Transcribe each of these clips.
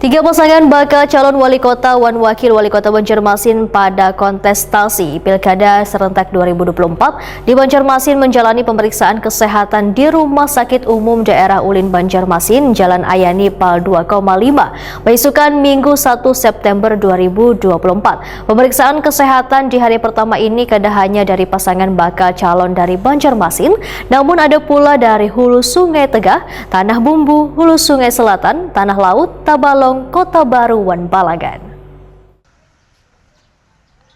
Tiga pasangan bakal calon wali kota dan wakil wali kota Banjarmasin pada kontestasi Pilkada serentak 2024 di Banjarmasin menjalani pemeriksaan kesehatan di Rumah Sakit Umum Daerah Ulin Banjarmasin, Jalan Ayani Pal 2,5, besukan Minggu 1 September 2024. Pemeriksaan kesehatan di hari pertama ini kada hanya dari pasangan bakal calon dari Banjarmasin, namun ada pula dari Hulu Sungai Tegah, Tanah Bumbu, Hulu Sungai Selatan, Tanah Laut, Tabalong, Kota Baru, dan Balagan.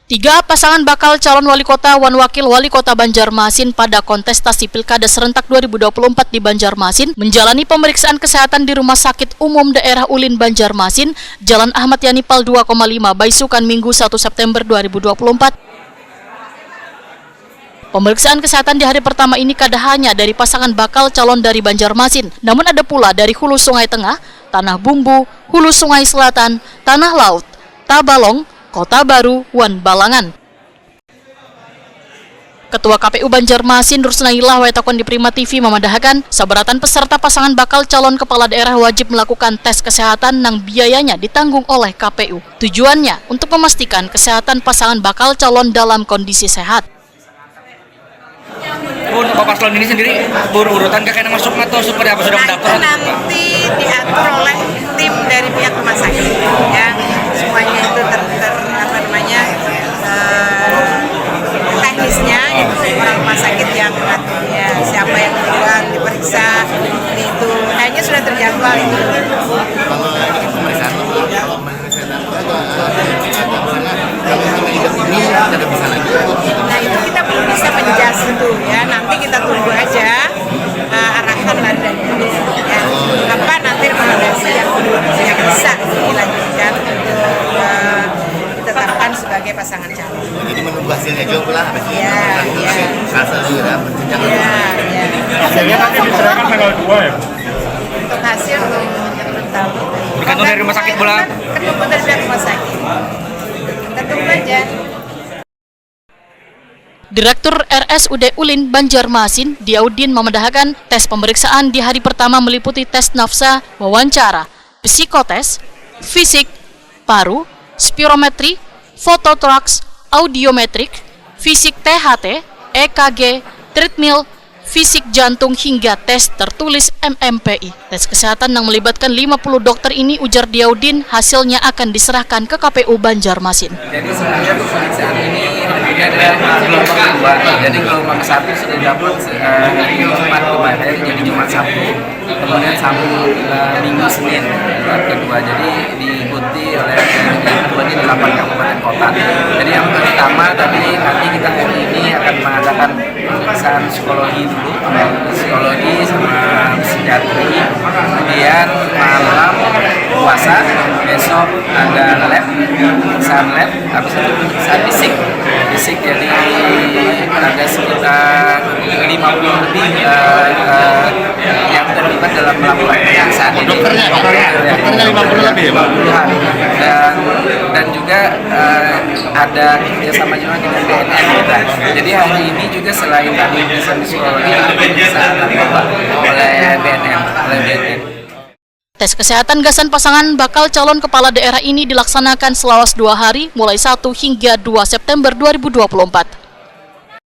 Tiga pasangan bakal calon wali kota dan wakil wali kota Banjarmasin pada kontestasi Pilkada serentak 2024 di Banjarmasin menjalani pemeriksaan kesehatan di Rumah Sakit Umum Daerah Ulin Banjarmasin, Jalan Ahmad Yani Pal 2,5, besukan Minggu 1 September 2024. Pemeriksaan kesehatan di hari pertama ini kada hanya dari pasangan bakal calon dari Banjarmasin, namun ada pula dari Hulu Sungai Tengah, Tanah Bumbu, Hulu Sungai Selatan, Tanah Laut, Tabalong, Kota Baru, dan Balangan. Ketua KPU Banjarmasin Rusnaillah Wetakon di Prima TV memandahkan sabaratan peserta pasangan bakal calon kepala daerah wajib melakukan tes kesehatan yang biayanya ditanggung oleh KPU. Tujuannya untuk memastikan kesehatan pasangan bakal calon dalam kondisi sehat. Bun, Bapak Paslon ini sendiri berurutan kakaknya masuk atau seperti apa sudah mendaftar? Nanti diatur oleh tim dari pihak rumah sakit, ya semuanya itu teknisnya itu orang rumah sakit yang mengaturnya, siapa yang duluan diperiksa itu kayaknya sudah terjadwal itu. Nah itu kita belum bisa menjelaskan itu ya, nanti kita tunggu aja arahan dari ya. Apa nanti rekomendasi yang bisa dilanjutkan untuk ditetapkan sebagai pasangan calon. Jadi menunggu hasilnya juga lah. Iya. Hasilnya nanti diserahkan tanggal 2 ya? Untuk hasil belum tahu. Dikantor dari rumah sakit bola? Ketemu dari rumah sakit. Kita tunggu aja. Direktur RSUD Ulin Banjarmasin, Diaudin memandahkan tes pemeriksaan di hari pertama meliputi tes nafsa, wawancara, psikotes, fisik, paru, spirometri, fototraks, audiometrik, fisik THT, EKG, treadmill, fisik jantung hingga tes tertulis MMPI. Tes kesehatan yang melibatkan 50 dokter ini, ujar Diaudin, hasilnya akan diserahkan ke KPU Banjarmasin. Jadi sebenarnya pemeriksaan ini ada gelombang kedua. Jadi gelombang satu sudah dapat Jumat kemarin, jadi Jumat Sabtu, kemudian Sabtu Minggu Senin kedua. Jadi diikuti oleh yang kedua di 8 kabupaten kota. Jadi yang pertama tadi nanti kita hari ini akan mengadakan pemeriksaan psikologi dulu, psikologi sama psikiatri. Kemudian malam puasa, besok ada lab, pemeriksaan lab, habis itu pemeriksaan fisik. Jadi ada sekitar 50 lebih yang terlibat dalam melakukan pemeriksaan ini. Dokternya 50 lebih ya, Pak? Dan juga ada kerjasama juga dengan BNN. Jadi hari ini juga selain tadi pemeriksaan psikologi, ada pemeriksaan oleh BNN. Tes kesehatan gasan pasangan bakal calon kepala daerah ini dilaksanakan selawas 2 hari mulai 1 hingga 2 September 2024.